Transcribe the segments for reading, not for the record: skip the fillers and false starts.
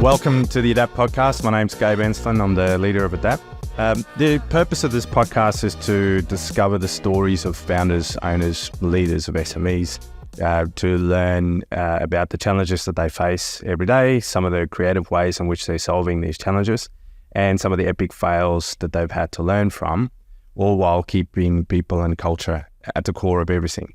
Welcome to the Adapt podcast. My name's Gabe Ensslin. I'm the leader of Adapt. The purpose of this podcast is to discover the stories of founders, owners, leaders of SMEs, to learn about the challenges that they face every day, some of the creative ways in which they're solving these challenges, and some of the epic fails that they've had to learn from, all while keeping people and culture at the core of everything.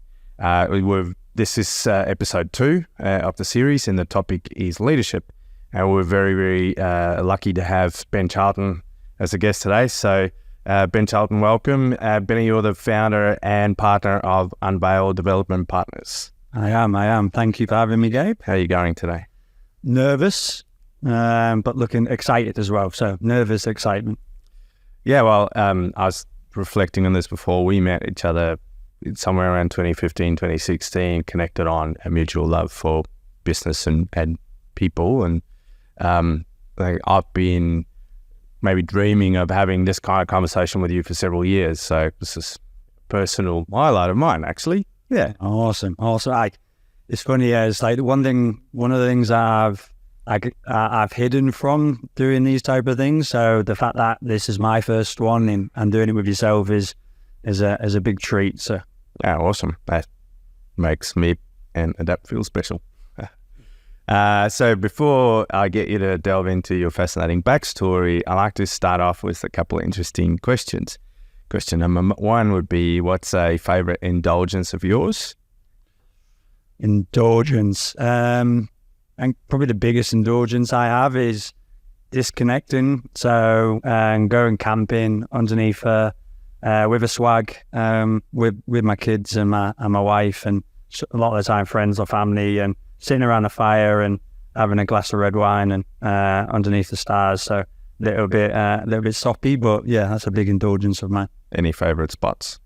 This is episode 2 of the series, and the topic is leadership. And we're very, very lucky to have Ben Charlton as a guest today. So, Ben Charlton, welcome. Benny, you're the founder and partner of Unveil Development Partners. I am. Thank you for having me, Gabe. How are you going today? Nervous, but looking excited as well. So, nervous excitement. Yeah, well, I was reflecting on this before. We met each other somewhere around 2015, 2016, connected on a mutual love for business and people. And I've been maybe dreaming of having this kind of conversation with you for several years. So this is a personal highlight of mine, actually. Yeah, awesome. It's funny. It's like one of the things I've hidden from doing these type of things. So the fact that this is my first one and doing it with yourself is a big treat. So yeah, awesome. That makes me and Adapt feel special. So before I get you to delve into your fascinating backstory, I like to start off with a couple of interesting questions. Question number 1 would be, what's a favorite indulgence of yours? Indulgence. And probably the biggest indulgence I have is disconnecting. So going camping underneath with a swag, with my kids and my wife, and a lot of the time friends or family, and sitting around a fire and having a glass of red wine and underneath the stars. So a little bit soppy, but yeah, that's a big indulgence of mine. Any favourite spots?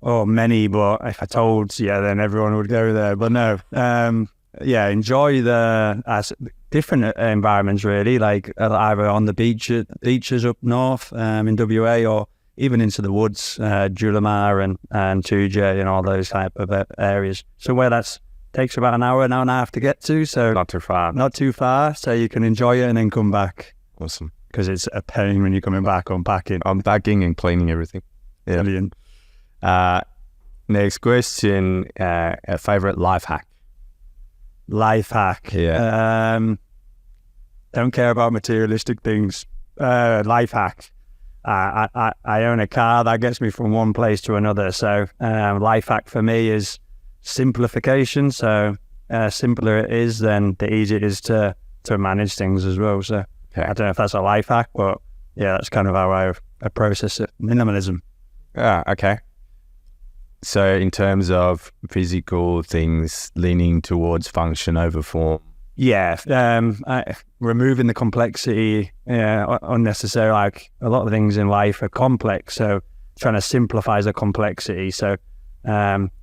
Oh, many, but if I told, then everyone would go there. But no, enjoy the different environments really, like either on the beaches up north in WA, or even into the woods, Julimar and Tuja and all those type of areas. So where that's takes about an hour and a half to get to, so not too far, so you can enjoy it and then come back. Awesome. Because it's a pain when you're coming back, unpacking and cleaning everything. Yeah. Brilliant. Next question, a favorite life hack? Yeah. Don't care about materialistic things. Life hack. I own a car that gets me from one place to another, so life hack for me is simplification. So simpler it is, then the easier it is to manage things as well. So okay. I don't know if that's a life hack, but yeah, that's kind of how I process it. Minimalism. Okay. So in terms of physical things, leaning towards function over form. Yeah, removing the complexity unnecessary. Like a lot of things in life are complex, so trying to simplify the complexity. So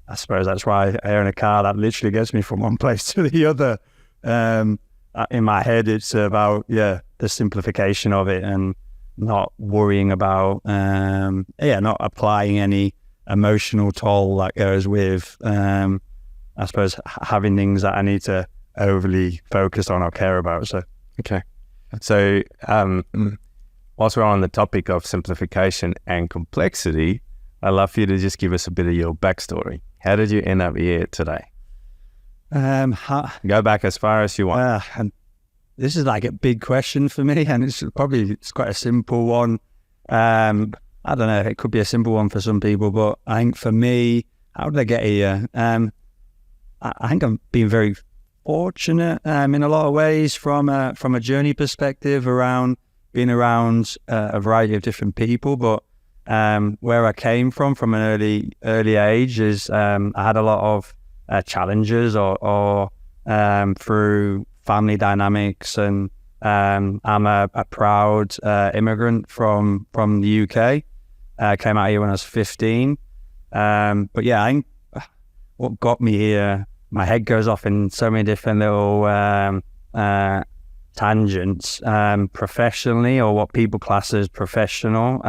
I suppose that's why I own a car that literally gets me from one place to the other. In my head, it's about the simplification of it and not worrying about not applying any emotional toll that goes with I suppose having things that I need to overly focus on or care about. So okay. So whilst we're on the topic of simplification and complexity, I'd love for you to just give us a bit of your backstory. How did you end up here today? Go back as far as you want. And this is like a big question for me, and it's quite a simple one. I don't know, it could be a simple one for some people, but I think for me, how did I get here? I think I'm being very fortunate in a lot of ways from a journey perspective, around being around a variety of different people. But where I came from an early age is I had a lot of challenges or through family dynamics, and I'm a proud immigrant from the UK. I came out here when I was 15. But yeah, I think what got me here, my head goes off in so many different little tangents. Professionally, or what people class as professional,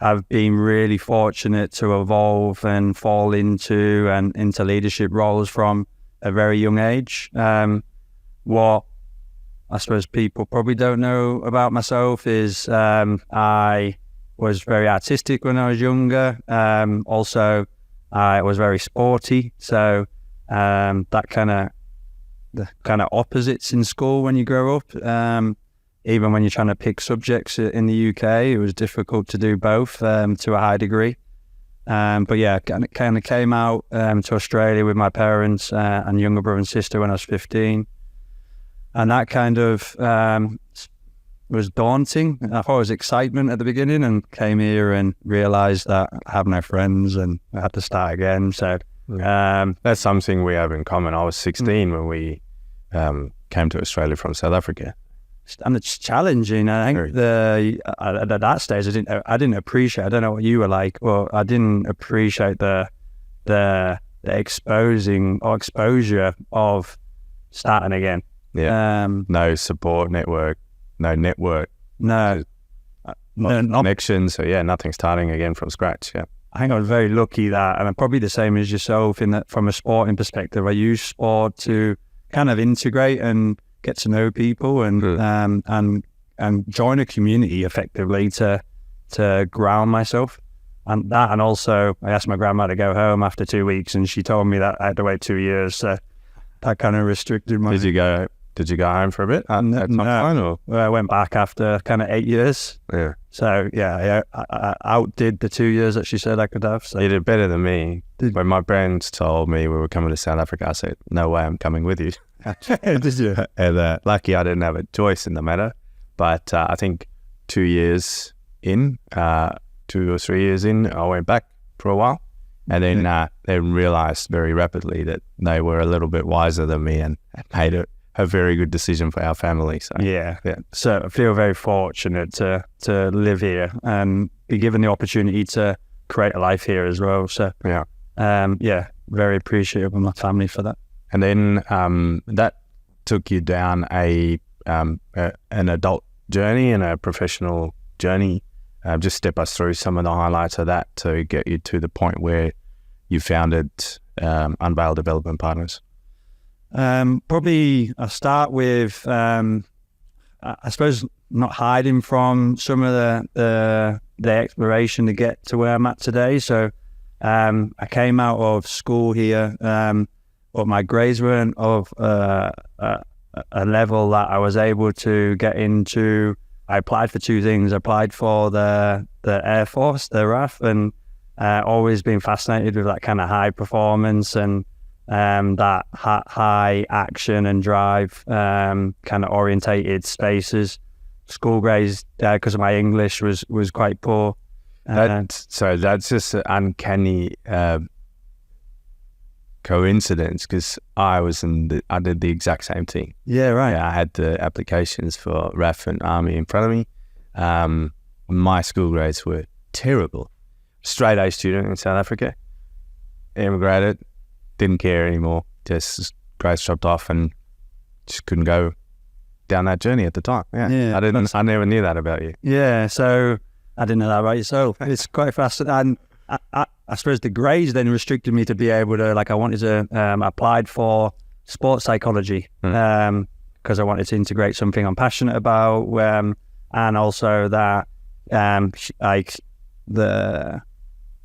I've been really fortunate to evolve and fall into leadership roles from a very young age. What I suppose people probably don't know about myself is I was very artistic when I was younger. Also, I was very sporty. So that the kind of opposites in school when you grow up. Even when you're trying to pick subjects in the UK, it was difficult to do both to a high degree. But yeah, kind of came out to Australia with my parents and younger brother and sister when I was 15. And that kind of was daunting. I thought it was excitement at the beginning, and came here and realised that I have no friends and I had to start again. So that's something we have in common. I was 16 when we came to Australia from South Africa. And it's challenging. I think at that stage I didn't appreciate. I don't know what you were like, but I didn't appreciate the exposure of starting again. Yeah. No support network, no network, no connection. So yeah, nothing starting again from scratch. Yeah. I think I was very lucky that, and I'm probably the same as yourself in that from a sporting perspective, I use sport to kind of integrate and get to know people and join a community effectively to ground myself. And also I asked my grandma to go home after 2 weeks, and she told me that I had to wait 2 years. So that kind of restricted my... Did you go home for a bit at some point? Or? Well, I went back after kind of 8 years. Yeah. So yeah, I outdid the 2 years that she said I could have. So you did better than me. When my parents told me we were coming to South Africa, I said, "No way, I'm coming with you." Did you? And lucky I didn't have a choice in the matter. But I think 2 years in, 2 or 3 years in, I went back for a while, and then they realised very rapidly that they were a little bit wiser than me and made it a very good decision for our family. So yeah. So I feel very fortunate to live here and be given the opportunity to create a life here as well. So very appreciative of my family for that. And then that took you down an adult journey and a professional journey. Just step us through some of the highlights of that to get you to the point where you founded Unveil Development Partners. Probably I'll start with, I suppose, not hiding from some of the exploration to get to where I'm at today. So I came out of school here, but my grades weren't of a level that I was able to get into. I applied for 2 things. I applied for the Air Force, the RAF, and always been fascinated with that kind of high performance and that high action and drive kind of orientated spaces. School grades, because of my English, was quite poor. So that's just an uncanny coincidence, because I did the exact same thing. Yeah, right. I had the applications for RAF and Army in front of me. My school grades were terrible. Straight A student in South Africa, immigrated. Didn't care anymore. Just grades dropped off and just couldn't go down that journey at the time. Yeah. I never knew that about you. Yeah, so I didn't know that about yourself. It's quite fascinating. And I suppose the grades then restricted me to be able to, I wanted to, applied for sports psychology because I wanted to integrate something I'm passionate about, and also that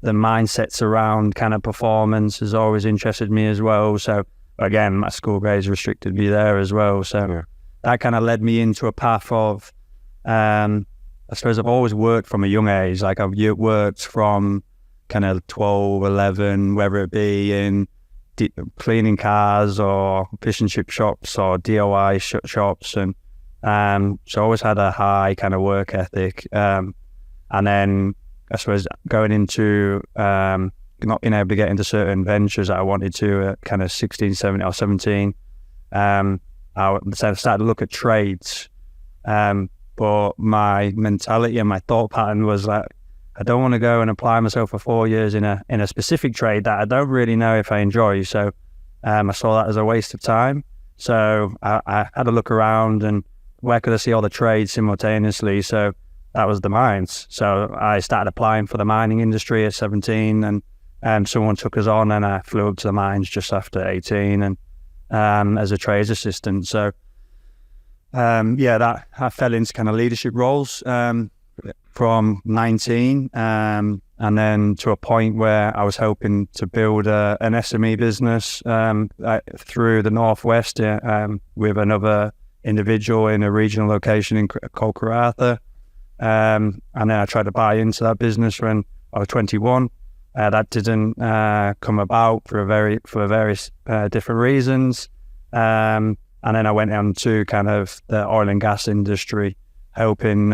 the mindsets around kind of performance has always interested me as well. So again, my school grades restricted me there as well. So that kind of led me into a path of, I suppose I've always worked from a young age. I've worked from kind of 12, 11, whether it be in cleaning cars or fish and chip shops or DIY shops. And so I always had a high kind of work ethic. And then I suppose going into not being able to get into certain ventures that I wanted to at kind of 16, 17 or 17, I started to look at trades. But my mentality and my thought pattern was that I don't want to go and apply myself for 4 years in a specific trade that I don't really know if I enjoy. So I saw that as a waste of time. So I had a look around and where could I see all the trades simultaneously? So that was the mines. So I started applying for the mining industry at 17, and someone took us on, and I flew up to the mines just after 18 and as a trades assistant. So that I fell into kind of leadership roles from 19, and then to a point where I was hoping to build an SME business through the Northwest with another individual in a regional location called Karratha. And then I tried to buy into that business when I was 21. That didn't come about for various different reasons. And then I went on to kind of the oil and gas industry, helping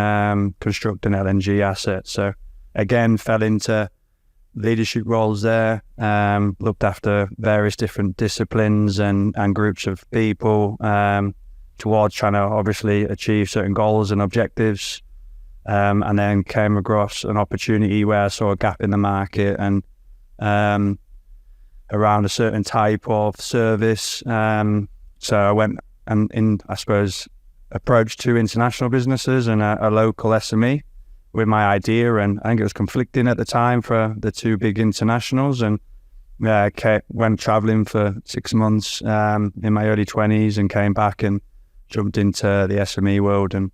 construct an LNG asset. So again, fell into leadership roles there, looked after various different disciplines and groups of people towards trying to obviously achieve certain goals and objectives. And then came across an opportunity where I saw a gap in the market and around a certain type of service. So I went and I suppose approached two international businesses and a local SME with my idea, and I think it was conflicting at the time for the two big internationals, and went travelling for 6 months in my early 20s and came back and jumped into the SME world, and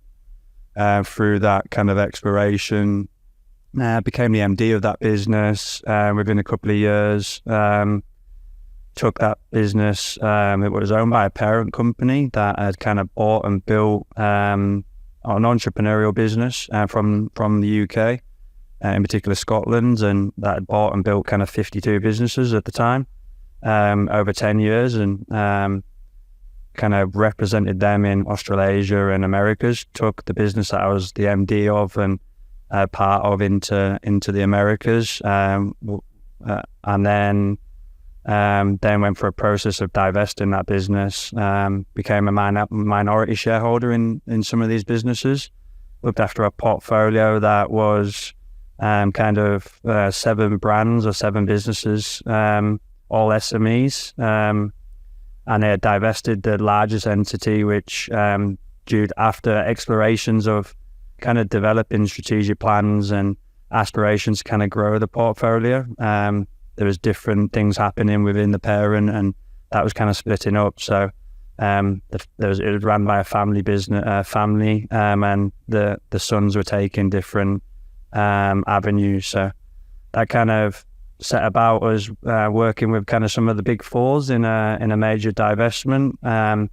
through that kind of exploration became the MD of that business within a couple of years. Took that business, it was owned by a parent company that had kind of bought and built an entrepreneurial business from the UK, in particular Scotland, and that had bought and built kind of 52 businesses at the time over 10 years, and kind of represented them in Australasia and Americas. Took the business that I was the MD of and part of into the Americas, and then went for a process of divesting that business, became a minority shareholder in some of these businesses, looked after a portfolio that was kind of 7 brands or 7 businesses, all SMEs, and they had divested the largest entity, which after explorations of kind of developing strategic plans and aspirations to kind of grow the portfolio, there was different things happening within the parent, and that was kind of splitting up. So it was run by a family business, and the sons were taking different avenues. So that kind of set about us working with kind of some of the big fours in a major divestment.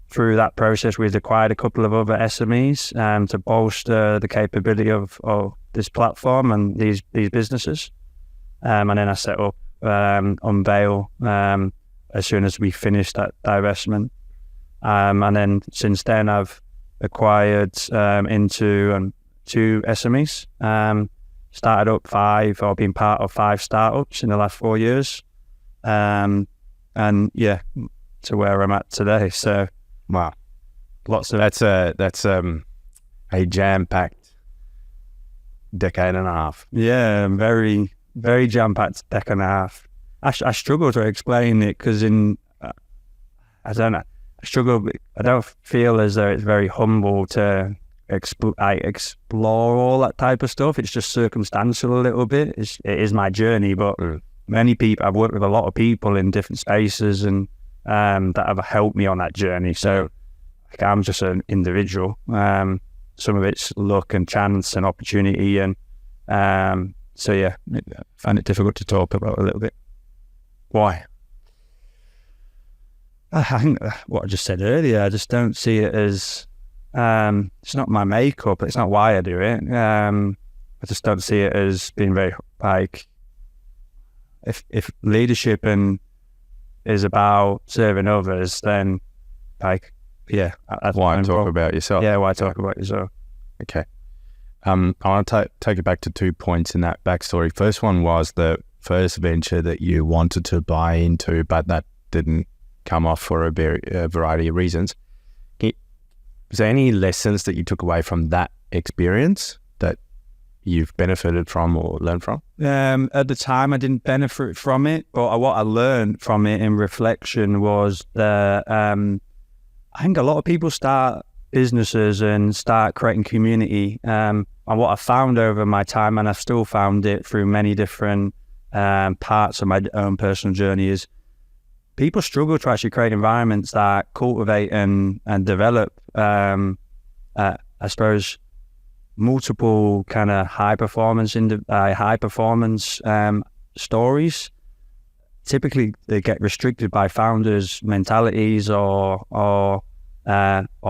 Through that process, we've acquired a couple of other SMEs to bolster the capability of this platform and these businesses. And then I set up Unveil as soon as we finished that divestment. And then since then, I've acquired into 2 SMEs, started up 5 or been part of 5 startups in the last 4 years. And yeah, to where I'm at today. So wow, lots of that's a jam-packed decade and a half. Yeah, very, very jam-packed decade and a half. I struggle to explain it because I don't feel as though it's very humble to explore all that type of stuff. It's just circumstantial a little bit. It is my journey, but many people, I've worked with a lot of people in different spaces and that have helped me on that journey. So I'm just an individual. Some of it's luck and chance and opportunity, and so yeah, I find it difficult to talk about a little bit. Why? I think what I just said earlier, I just don't see it as it's not my makeup, it's not why I do it. I just don't see it as being very like if leadership is about serving others, then like yeah. Why talk about yourself? Yeah, why talk about yourself? Okay. I want to take it back to 2 points in that backstory. First one was the first venture that you wanted to buy into, but that didn't come off for a variety of reasons. Is there any lessons that you took away from that experience that you've benefited from or learned from? At the time, I didn't benefit from it, but what I learned from it in reflection was that I think a lot of people start businesses and start creating community. And what I found over my time, and I've still found it through many different parts of my own personal journey, is people struggle to actually create environments that cultivate and develop, I suppose, multiple kind of high performance stories. Typically, they get restricted by founders' mentalities or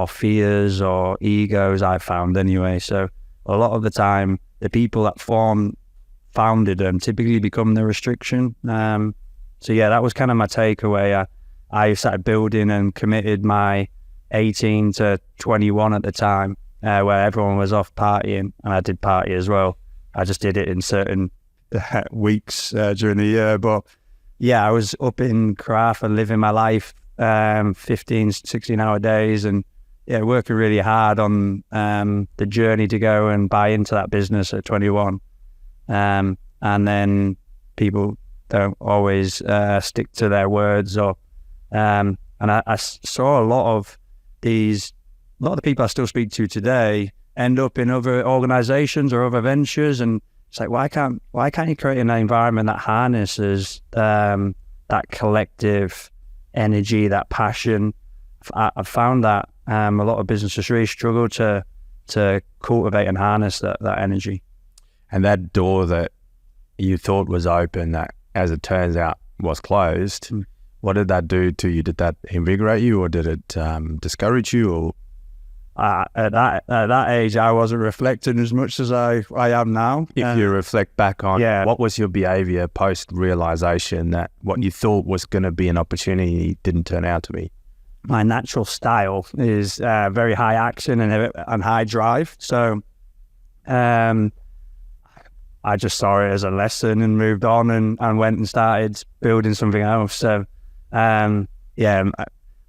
fears or egos. I've found anyway. So a lot of the time, the people that founded them typically become the restriction. So yeah, that was kind of my takeaway. I started building and committed my 18 to 21 at the time, where everyone was off partying, and I did party as well. I just did it in certain weeks during the year. But yeah, I was up in craft and living my life, 15, 16-hour days, and yeah, working really hard on the journey to go and buy into that business at 21. And then people don't always stick to their words, and I saw a lot of the people I still speak to today end up in other organizations or other ventures, and it's like, why can't you create an environment that harnesses that collective energy, that passion? I've found that a lot of businesses really struggle to cultivate and harness that energy. And that door that you thought was open, that as it turns out was closed, what did that do to you? Did that invigorate you, or did it discourage you? Or at that age, I wasn't reflecting as much as I am now. If you reflect back on, what was your behavior post-realization that what you thought was going to be an opportunity didn't turn out to be? My natural style is very high action and high drive. So I just saw it as a lesson and moved on and went and started building something else. So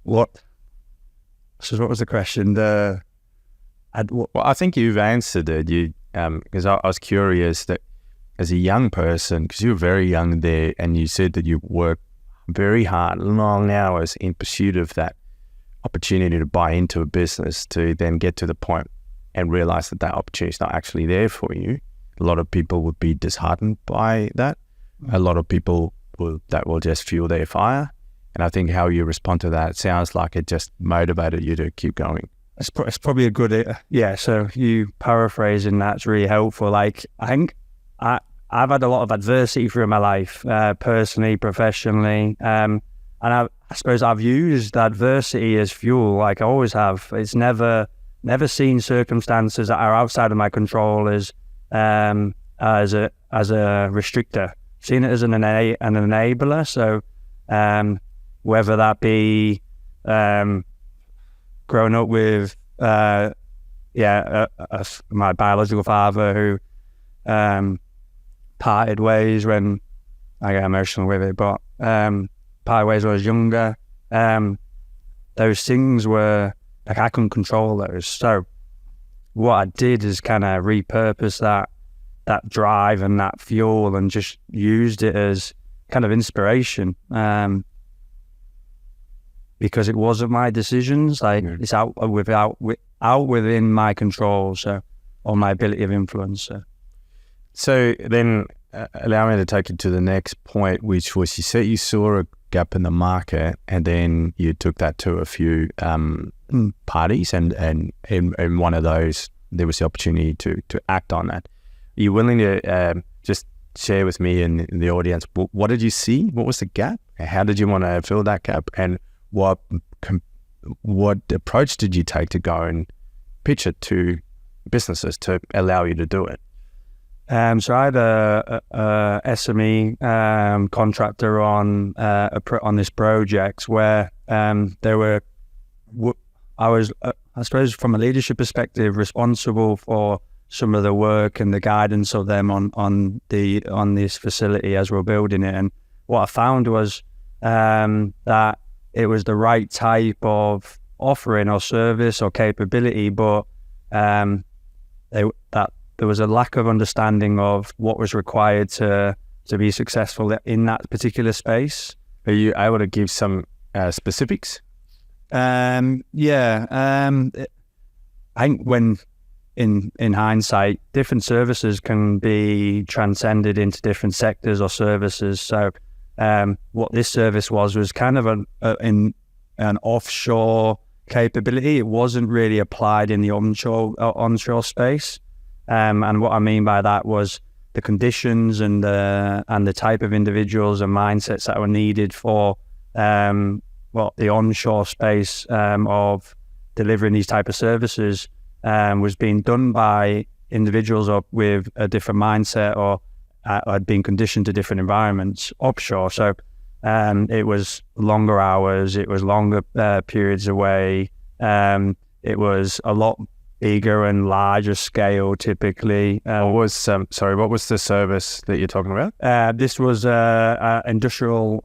what was the question? Well, I think you've answered it. Because I was curious that as a young person, because you were very young there, and you said that you worked very hard, long hours in pursuit of that opportunity to buy into a business, to then get to the point and realize that opportunity is not actually there for you. A lot of people would be disheartened by that. A lot of people will just fuel their fire. And I think how you respond to that sounds like it just motivated you to keep going. It's probably a good, so you paraphrasing that's really helpful. Like, I think I've had a lot of adversity through my life, personally, professionally. And I suppose I've used adversity as fuel, like I always have. It's never seen circumstances that are outside of my control as a restrictor. Seen it as an enabler. So whether that be growing up with my biological father who parted ways when I get emotional with it, but parted ways when I was younger. Those things were like I couldn't control those. So what I did is kind of repurpose that drive and that fuel and just used it as kind of inspiration. Because it wasn't my decisions, it's out within my control, so, or my ability of influence. So then allow me to take you to the next point, which was you said you saw a gap in the market, and then you took that to a few parties, and in one of those, there was the opportunity to act on that. Are you willing to just share with me and the audience, what did you see? What was the gap? How did you want to fill that gap? And what approach did you take to go and pitch it to businesses to allow you to do it? So I had a SME contractor on this project where I was, I suppose, from a leadership perspective, responsible for some of the work and the guidance of them on this facility as we're building it. And what I found was that it was the right type of offering or service or capability, but that there was a lack of understanding of what was required to be successful in that particular space. Are you able to give some specifics? I think when in hindsight, different services can be transcended into different sectors or services. So what this service was kind of an offshore capability. It wasn't really applied in the onshore space. And what I mean by that was the conditions and the type of individuals and mindsets that were needed for the onshore space of delivering these type of services was being done by individuals with a different mindset or had been conditioned to different environments offshore. So it was longer hours, it was longer periods away, it was a lot bigger and larger scale typically. What was the service that you're talking about? This was industrial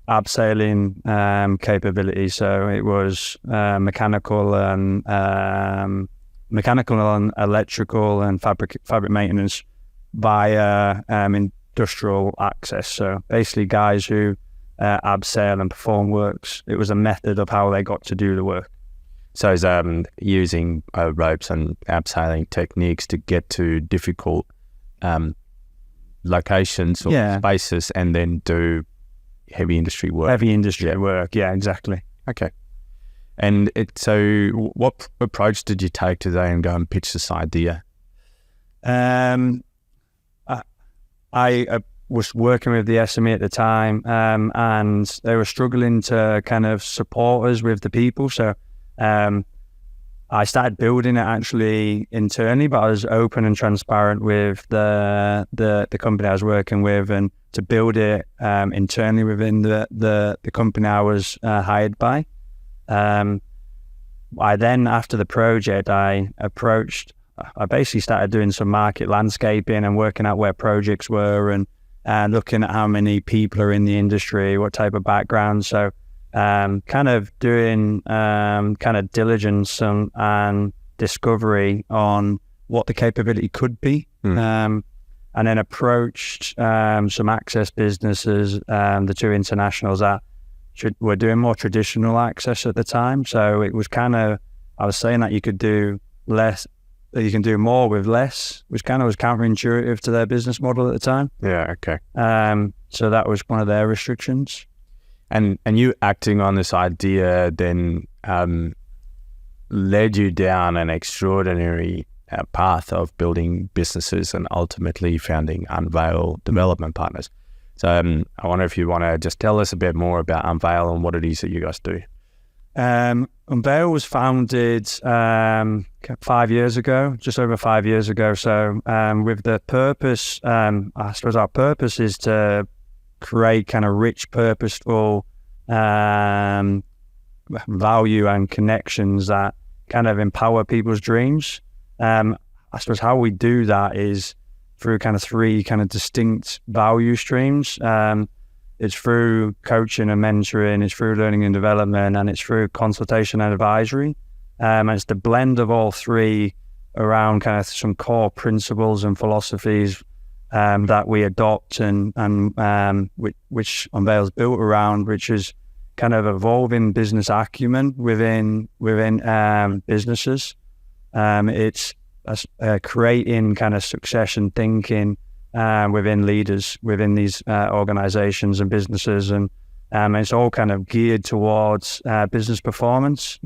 abseiling capability. So it was mechanical and electrical and fabric maintenance via industrial access. So basically guys who abseil and perform works. It was a method of how they got to do the work. So it's using ropes and abseiling techniques to get to difficult locations or spaces and then do heavy industry work. Work, yeah, exactly. Okay. And so what approach did you take to then go and pitch this idea? I was working with the SME at the time, and they were struggling to kind of support us with the people. So I started building it actually internally, but I was open and transparent with the company I was working with, and to build it internally within the company I was hired by. I then, after the project, I basically started doing some market landscaping and working out where projects were and looking at how many people are in the industry, what type of background. So kind of doing kind of diligence and discovery on what the capability could be. And then approached some access businesses, the two internationals that were doing more traditional access at the time. So it was kind of, I was saying that you could do less, that you can do more with less, which kind of was counterintuitive to their business model at the time. Yeah, okay. So that was one of their restrictions. And you acting on this idea then led you down an extraordinary path of building businesses and ultimately founding Unveil Development Partners. So I wonder if you want to just tell us a bit more about Unveil and what it is that you guys do. Unveil was founded 5 years ago, just over 5 years ago. So with the purpose, I suppose our purpose is to create kind of rich, purposeful value and connections that kind of empower people's dreams. I suppose how we do that is through kind of three kind of distinct value streams. It's through coaching and mentoring, it's through learning and development, and it's through consultation and advisory. And it's the blend of all three around kind of some core principles and philosophies that we adopt and which Unveil's built around, which is kind of evolving business acumen within businesses. It's creating kind of succession thinking within leaders within these organizations and businesses, and it's all kind of geared towards business performance.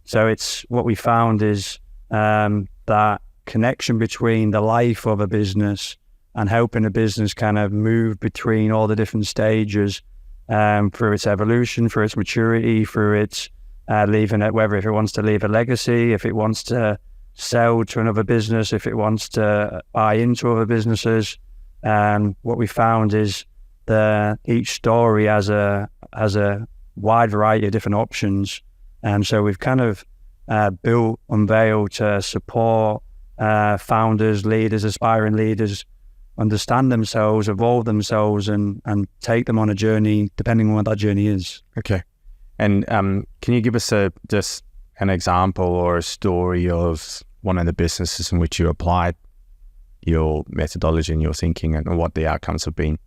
So it's what we found is that connection between the life of a business and helping a business kind of move between all the different stages through its evolution, through its maturity, through its leaving it, whether if it wants to leave a legacy, if it wants to sell to another business, if it wants to buy into other businesses. What we found is each story has a wide variety of different options. And so we've kind of built Unveil to support founders, leaders, aspiring leaders, understand themselves, evolve themselves, and take them on a journey depending on what that journey is. Okay. And can you give us just an example or a story of one of the businesses in which you applied your methodology and your thinking and what the outcomes have been?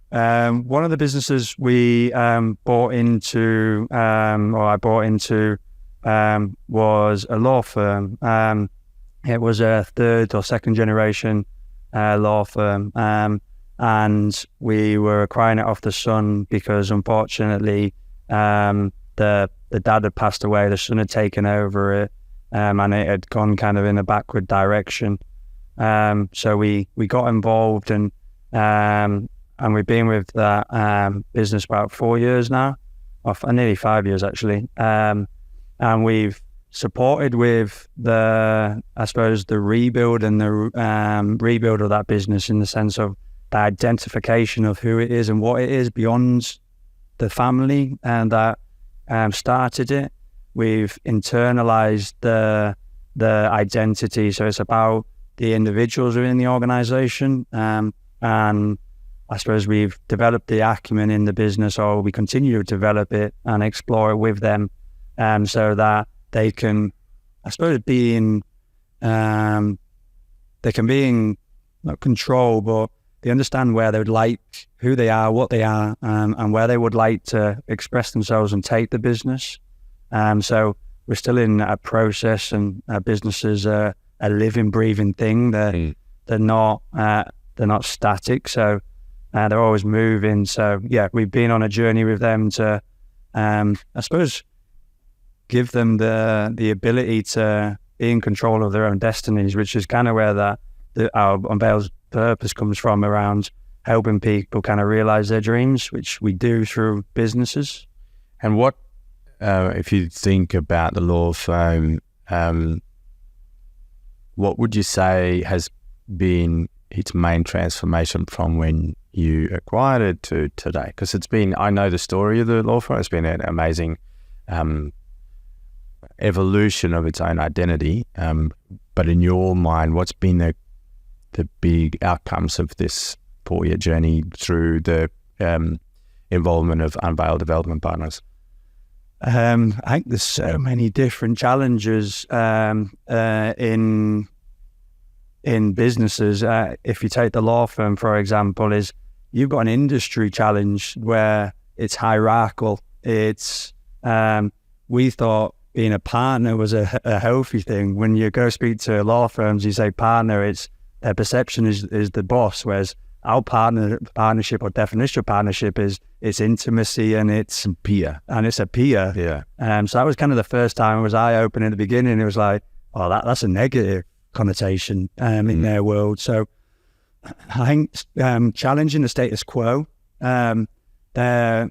One of the businesses we bought into, or I bought into, was a law firm. It was a third or second generation law firm. and we were crying it off the son because unfortunately the dad had passed away, the son had taken over it, and it had gone kind of in a backward direction. So we got involved, and we've been with that business about 4 years now, or nearly 5 years actually. And we've supported with the rebuild and the rebuild of that business, in the sense of the identification of who it is and what it is beyond the family and that started it. We've internalized the identity, so it's about the individuals within the organization, and I suppose we've developed the acumen in the business, or we continue to develop it and explore it with them, so that they can, I suppose, be in, they can be in, not control, but they understand where they would like, who they are, what they are, and where they would like to express themselves and take the business. So we're still in a process, and our business is a living, breathing thing. They're not static, so they're always moving. So yeah, we've been on a journey with them to, I suppose, give them the ability to be in control of their own destinies, which is kind of where our Unveil's purpose comes from, around helping people kind of realize their dreams, which we do through businesses. And what, if you think about the law firm, what would you say has been its main transformation from when you acquired it to today? Because I know the story of the law firm. It's been an amazing evolution of its own identity. But in your mind, what's been the big outcomes of this 4-year journey through the involvement of Unveil Development Partners? I think there's so many different challenges in businesses. If you take the law firm, for example, is you've got an industry challenge where it's hierarchical. It's we thought being a partner was a healthy thing. When you go speak to law firms, you say partner, it's their perception is the boss, whereas our partnership or definition of partnership is it's intimacy and it's peer. And it's a peer. Yeah. So that was kind of the first time it was eye-opening at the beginning. It was like, oh, that's a negative connotation in their world. So I think challenging the status quo, that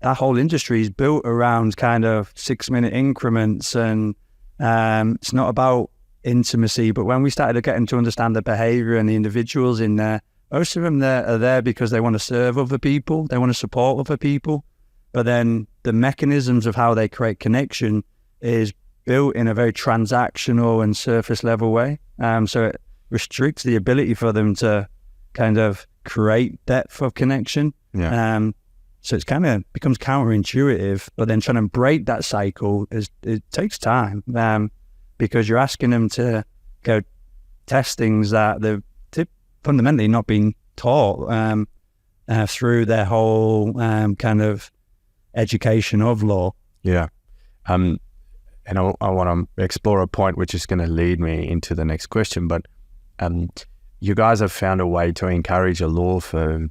whole industry is built around kind of 6-minute increments, and it's not about intimacy. But when we started getting to understand the behavior and the individuals in there, most of them are there because they want to serve other people, they want to support other people, but then the mechanisms of how they create connection is built in a very transactional and surface level way. So it restricts the ability for them to kind of create depth of connection. Yeah. So it's kind of becomes counterintuitive, but then trying to break that cycle it takes time, because you're asking them to go test things that they've fundamentally not been taught through their whole kind of education of law. Yeah. And I want to explore a point which is going to lead me into the next question, but you guys have found a way to encourage a law firm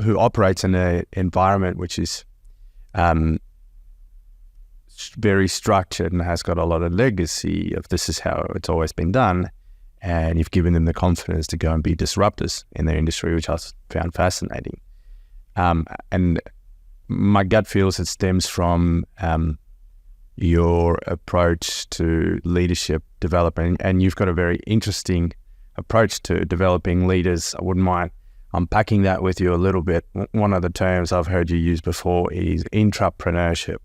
who operates in an environment which is very structured and has got a lot of legacy of this is how it's always been done, and you've given them the confidence to go and be disruptors in their industry, which I found fascinating. And my gut feels it stems from your approach to leadership development, and you've got a very interesting approach to developing leaders. I wouldn't mind unpacking that with you a little bit. One of the terms I've heard you use before is intrapreneurship.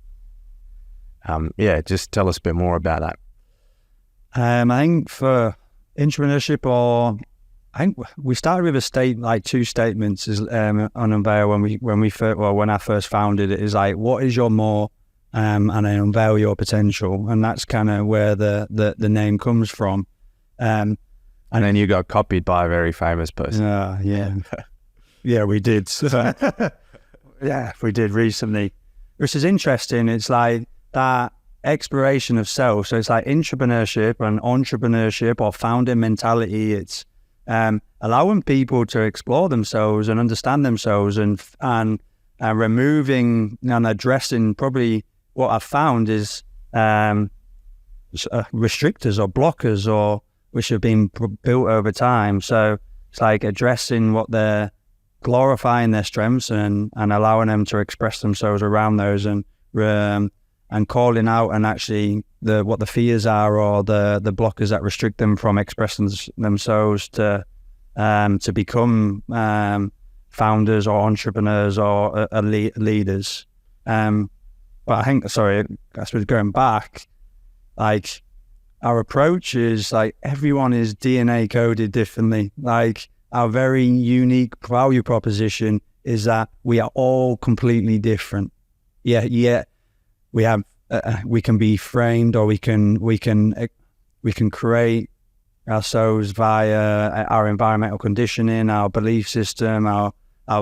Just tell us a bit more about that. I think for intrapreneurship, I think we started with two statements on Unveil when I first founded it. Is like, what is your more, and I unveil your potential, and that's kind of where the name comes from. And then you got copied by a very famous person. Yeah, we did. Yeah, we did recently, which is interesting. It's like that exploration of self. So it's like intrapreneurship and entrepreneurship or founding mentality. It's allowing people to explore themselves and understand themselves, and removing and addressing probably what I've found is restrictors or blockers, or which have been built over time. So it's like addressing what they're glorifying their strengths and allowing them to express themselves around those, and calling out and actually what the fears are, or the blockers that restrict them from expressing themselves to become founders or entrepreneurs or leaders. But I think, sorry, I suppose going back, like our approach is like everyone is DNA coded differently. Like our very unique value proposition is that we are all completely different. Yeah, we have we can be framed, or we can create ourselves via our environmental conditioning, our belief system, our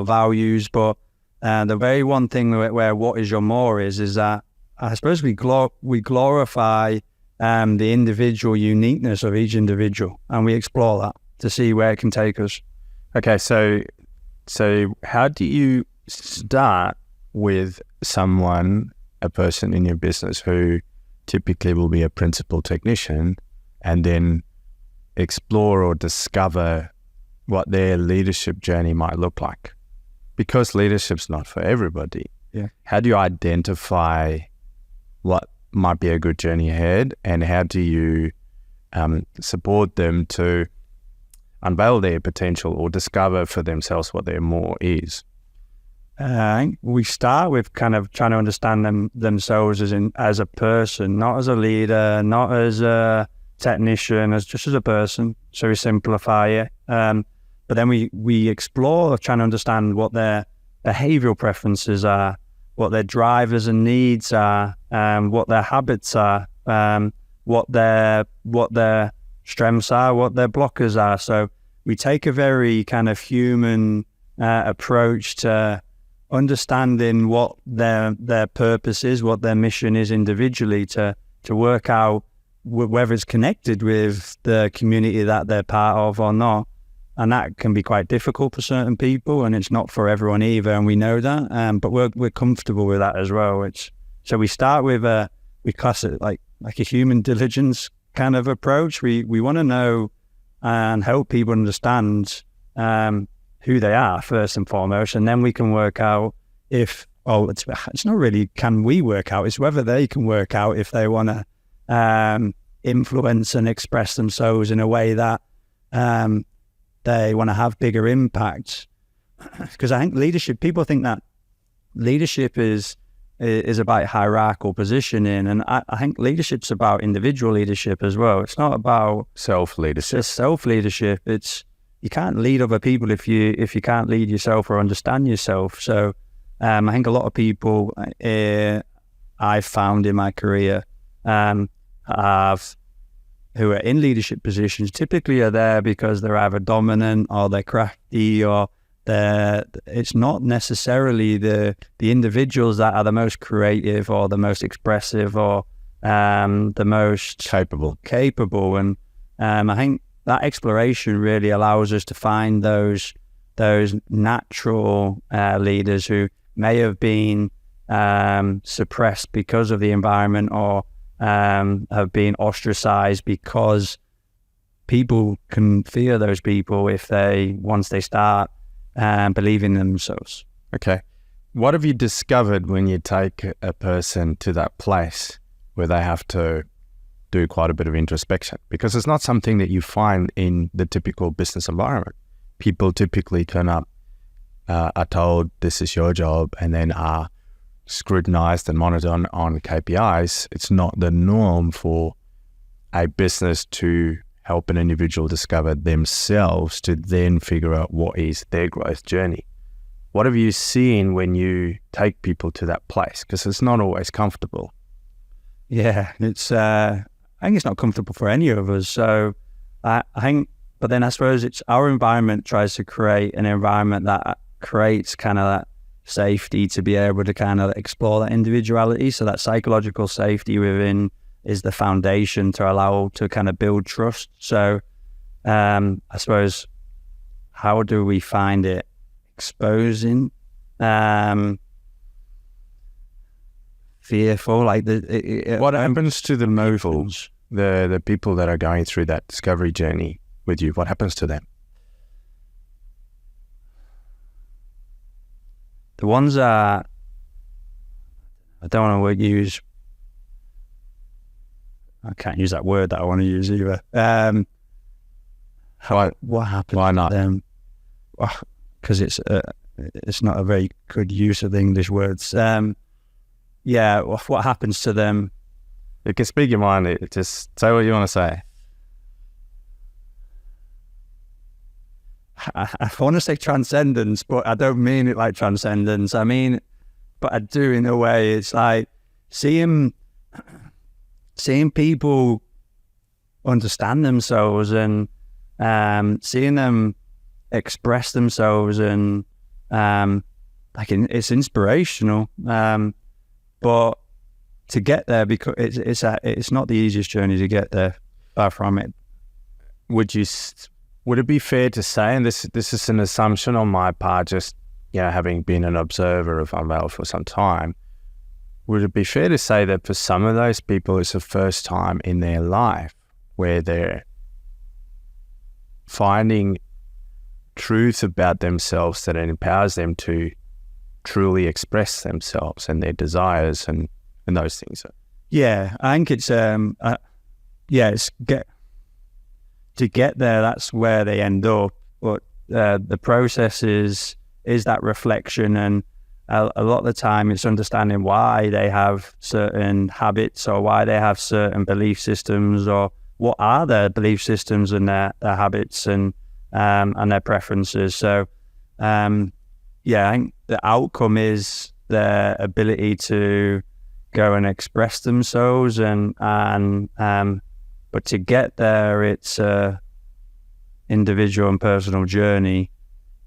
values. But the very one thing where what is your more is that I suppose we glorify the individual uniqueness of each individual, and we explore that to see where it can take us. Okay, so how do you start with a person in your business who typically will be a principal technician, and then explore or discover what their leadership journey might look like? Because leadership's not for everybody. Yeah. How do you identify what might be a good journey ahead, and how do you support them to unveil their potential or discover for themselves what their more is? We start with kind of trying to understand themselves as a person, not as a leader, not as a technician, just as a person. So we simplify it. But then we explore trying to understand what their behavioral preferences are, what their drivers and needs are, what their habits are, what their strengths are, what their blockers are. So we take a very kind of human approach to understanding what their purpose is, what their mission is individually, to work out whether it's connected with the community that they're part of or not. And that can be quite difficult for certain people, and it's not for everyone either, and we know that. But we're comfortable with that as well. So we start with we class it like a human diligence kind of approach. We want to know and help people understand who they are first and foremost, and then we can work out it's not really can we work out, it's whether they can work out if they want to influence and express themselves in a way that they want to have bigger impact. Because I think leadership, people think that leadership is about hierarchical positioning, and I think leadership's about individual leadership as well. It's not about self-leadership. It's self-leadership. You can't lead other people if you can't lead yourself or understand yourself. So I think a lot of people I've found in my career who are in leadership positions typically are there because they're either dominant or they're crafty, or it's not necessarily the individuals that are the most creative or the most expressive or the most capable. And I think that exploration really allows us to find those natural leaders who may have been suppressed because of the environment, or have been ostracized, because people can fear those people once they start believing in themselves. Okay. What have you discovered when you take a person to that place where they have to do quite a bit of introspection? Because it's not something that you find in the typical business environment. People typically turn up, are told this is your job, and then are scrutinized and monitored on KPIs. It's not the norm for a business to help an individual discover themselves to then figure out what is their growth journey. What have you seen when you take people to that place? Because it's not always comfortable. Yeah, I think it's not comfortable for any of us. So I think, but then I suppose it's our environment tries to create an environment that creates kind of that safety to be able to kind of explore that individuality. So that psychological safety within is the foundation to allow to kind of build trust. So I suppose how do we find it exposing, fearful, like what happens to the emotions? The people that are going through that discovery journey with you? What happens to them? The ones that I don't want to use, I can't use that word that I want to use either. What happens? Why not? To them? Because it's not a very good use of the English words. What happens to them? You can speak your mind. Just say what you want to say. I want to say transcendence, but I don't mean it like transcendence. I mean, but I do in a way. It's like seeing people understand themselves and seeing them express themselves, and it's inspirational. But to get there, because it's not the easiest journey to get there. Far from it. Would it be fair to say, and this is an assumption on my part, just having been an observer of Unveil for some time, would it be fair to say that for some of those people it's the first time in their life where they're finding truth about themselves that empowers them to truly express themselves and their desires and those things? Yeah, I think it's to get there, that's where they end up. But the process is that reflection, and a lot of the time it's understanding why they have certain habits or why they have certain belief systems, or what are their belief systems and their habits and their preferences. So I think the outcome is their ability to go and express themselves, but to get there, it's a individual and personal journey.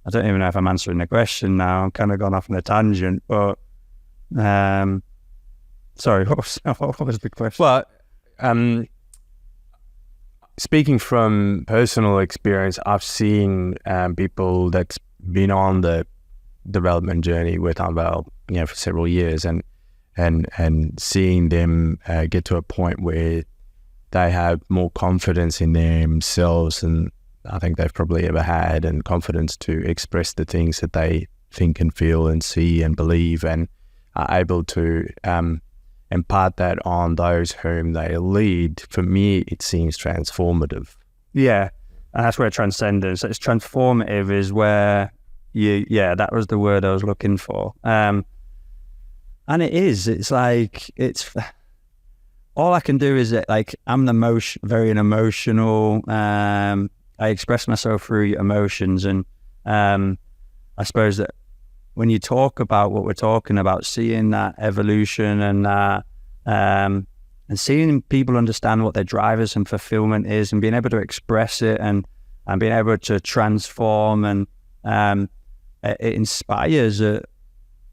I don't even know if I'm answering the question now. I'm kind of gone off on a tangent, but sorry, what was the question? Well, speaking from personal experience, I've seen people that's been on the development journey with Unveil, for several years, and seeing them get to a point where they have more confidence in themselves than I think they've probably ever had, and confidence to express the things that they think and feel and see and believe, and are able to impart that on those whom they lead. For me, it seems transformative. Yeah, and that's where transcendence, it's transformative, is where that was the word I was looking for. And it is, it's like, all I can do is that, like, I'm very emotional. I express myself through emotions, and I suppose that when you talk about what we're talking about, seeing that evolution and that, and seeing people understand what their drivers and fulfillment is, and being able to express it and being able to transform, and it inspires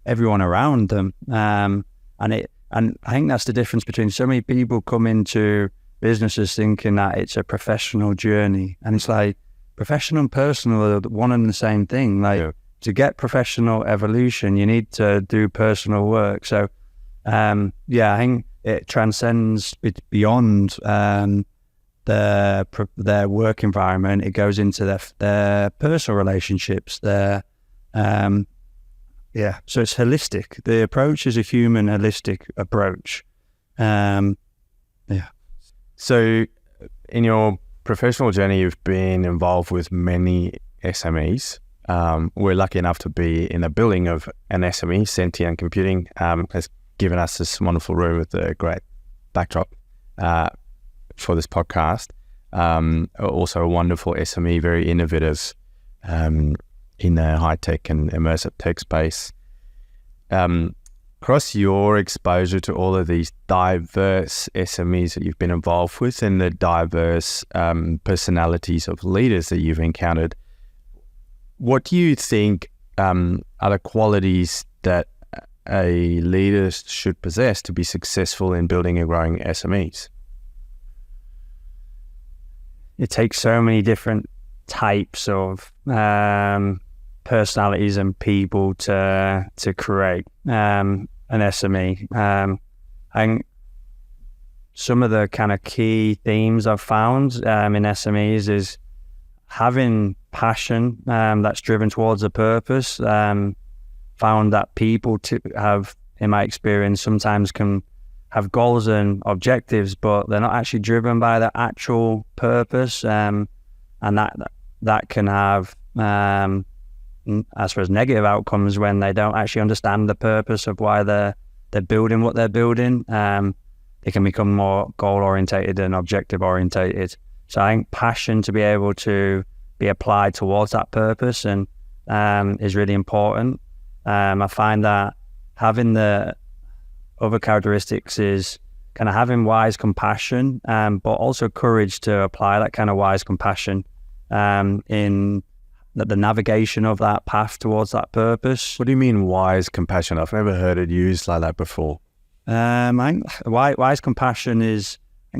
everyone around them. And I think that's the difference between so many people come into businesses thinking that it's a professional journey, and it's like professional and personal are one and the same thing. Like, to get professional evolution, you need to do personal work. So I think it transcends beyond their work environment. It goes into their personal relationships, so it's holistic. The approach is a human holistic approach. So in your professional journey, you've been involved with many SMEs. We're lucky enough to be in the building of an SME. Sentient Computing has given us this wonderful room with a great backdrop for this podcast. Also a wonderful SME, very innovative in the high-tech and immersive tech space. Across your exposure to all of these diverse SMEs that you've been involved with, and the diverse personalities of leaders that you've encountered, what do you think are the qualities that a leader should possess to be successful in building and growing SMEs? It takes so many different types of personalities and people to create an SME. And some of the kind of key themes I've found in SMEs is having passion that's driven towards a purpose. Found that people have, in my experience, sometimes can have goals and objectives, but they're not actually driven by the actual purpose, and that can have, I suppose, negative outcomes when they don't actually understand the purpose of why they're building what they're building. They can become more goal-orientated and objective-orientated. So I think passion to be able to be applied towards that purpose and is really important. I find that having the other characteristics is kind of having wise compassion, but also courage to apply that kind of wise compassion in the navigation of that path towards that purpose. What do you mean wise compassion? I've never heard it used like that before. Wise compassion is, a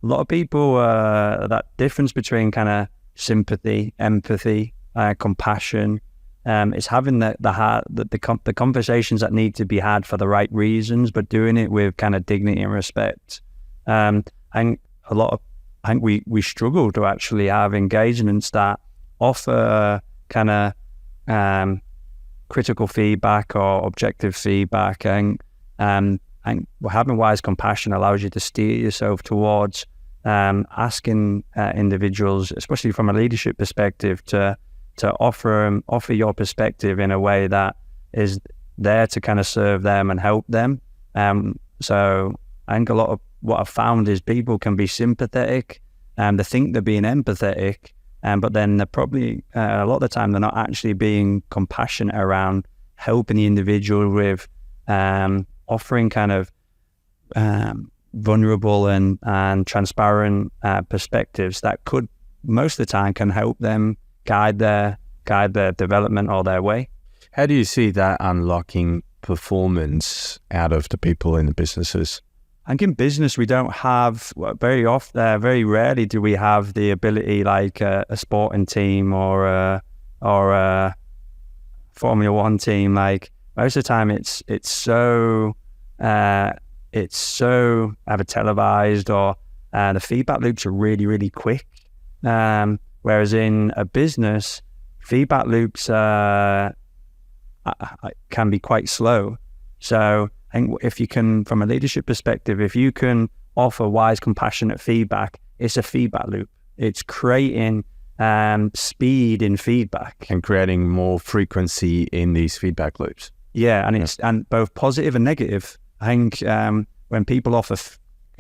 lot of people, that difference between kind of sympathy, empathy, compassion, is having the conversations that need to be had for the right reasons, but doing it with kind of dignity and respect. And I think we struggle to actually have engagements that offer kind of critical feedback or objective feedback, and having wise compassion allows you to steer yourself towards asking individuals, especially from a leadership perspective, to offer your perspective in a way that is there to kind of serve them and help them. So I think a lot of what I've found is people can be sympathetic and they think they're being empathetic, but then they're probably a lot of the time they're not actually being compassionate around helping the individual with offering kind of vulnerable and transparent perspectives that could most of the time can help them guide their development or their way. How do you see that unlocking performance out of the people in the businesses? I think in business we don't have, very rarely do we have the ability like a sporting team or a Formula One team. Like most of the time it's so either televised or the feedback loops are really, really quick. Whereas in a business, feedback loops can be quite slow. So I think if you can, from a leadership perspective, if you can offer wise, compassionate feedback, it's a feedback loop. It's creating speed in feedback. And creating more frequency in these feedback loops. Yeah, and it's and both positive and negative. I think when people offer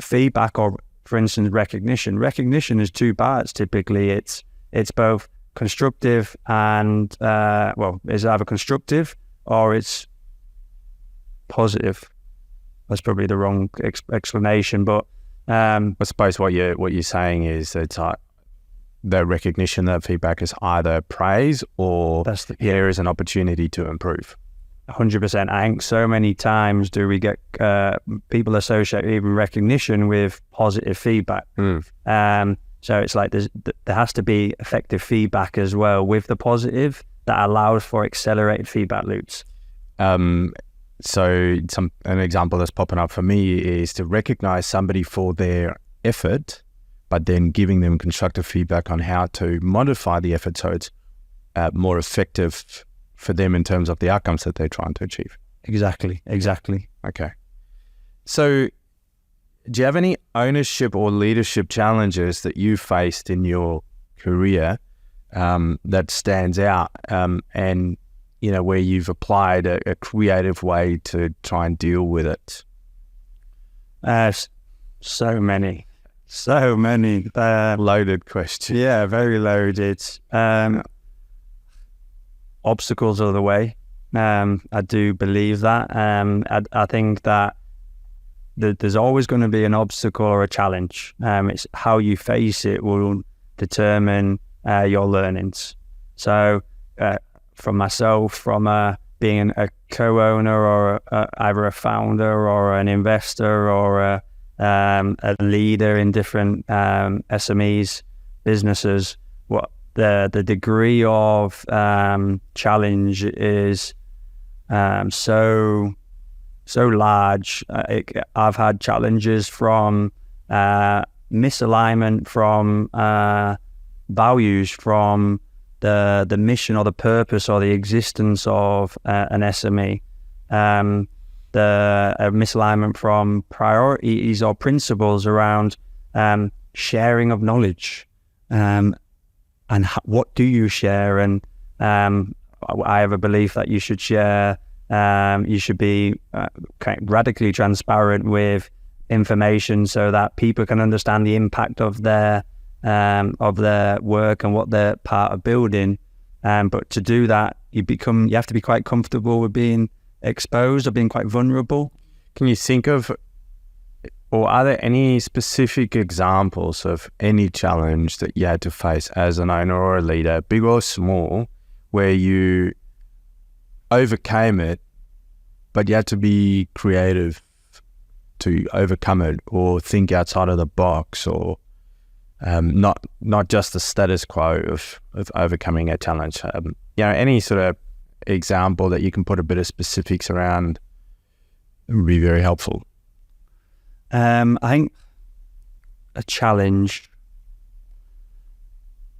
feedback or, for instance, recognition is two parts. Typically, it's both constructive and it's either constructive or it's positive. That's probably the wrong explanation, but I suppose what you're saying is it's the recognition that feedback is either praise or here is an opportunity to improve. 100%. I think so many times do we get people associate even recognition with positive feedback. So it's like there has to be effective feedback as well with the positive that allows for accelerated feedback loops. So an example that's popping up for me is to recognize somebody for their effort, but then giving them constructive feedback on how to modify the effort so it's more effective for them in terms of the outcomes that they're trying to achieve. Exactly. Okay. So do you have any ownership or leadership challenges that you faced in your career that stands out and, you know, where you've applied a creative way to try and deal with it? So many. Loaded question. Yeah, very loaded. Obstacles are the way. I do believe that. I think that there's always going to be an obstacle or a challenge. It's how you face it will determine your learnings. So from myself, from being a co-owner or either a founder or an investor or a leader in different SMEs, businesses, what the degree of challenge is so large. I've had challenges from misalignment, from values, from the mission or the purpose or the existence of an SME. The misalignment from priorities or principles around sharing of knowledge, and what do you share? And I have a belief that you should share. You should be radically transparent with information so that people can understand the impact of their work and what they're part of building. But to do that, you have to be quite comfortable with being exposed or being quite vulnerable. Can you think of, or are there any specific examples of any challenge that you had to face as an owner or a leader, big or small, where you overcame it, but you had to be creative to overcome it, or think outside of the box, or not just the status quo of overcoming a challenge? Any sort of example that you can put a bit of specifics around would be very helpful. I think a challenge,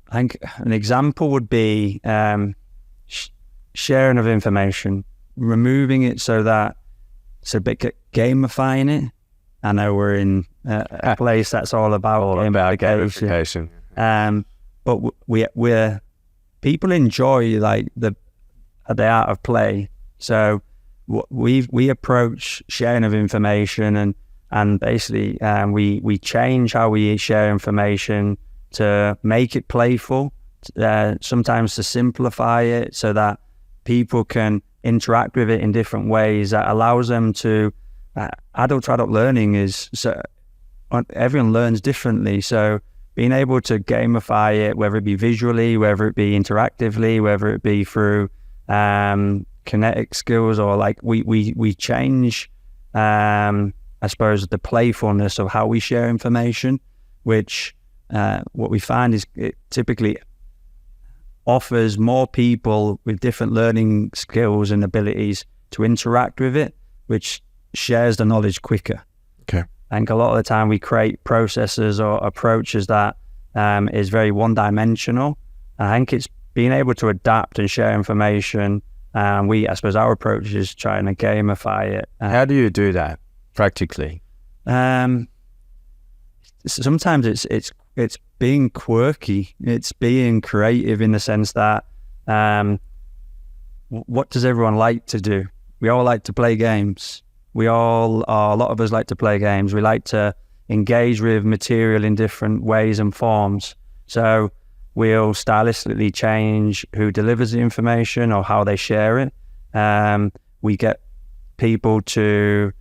I think an example would be sharing of information, removing it gamifying it. I know we're in a place that's all about gamification. But we're people enjoy like the art of play. So we approach sharing of information and basically we change how we share information to make it playful, sometimes to simplify it so that people can interact with it in different ways. That allows them to adult learning is, so everyone learns differently, so being able to gamify it, whether it be visually, whether it be interactively, whether it be through kinetic skills, or like we change I suppose the playfulness of how we share information, which what we find is it typically offers more people with different learning skills and abilities to interact with it, which shares the knowledge quicker. Okay. I think a lot of the time we create processes or approaches that is very one-dimensional. I think it's being able to adapt and share information. I suppose our approach is trying to gamify it. How do you do that practically? Sometimes it's being quirky. It's being creative in the sense that what does everyone like to do? We all like to play games. A lot of us like to play games. We like to engage with material in different ways and forms. So we'll stylistically change who delivers the information or how they share it. We get people to,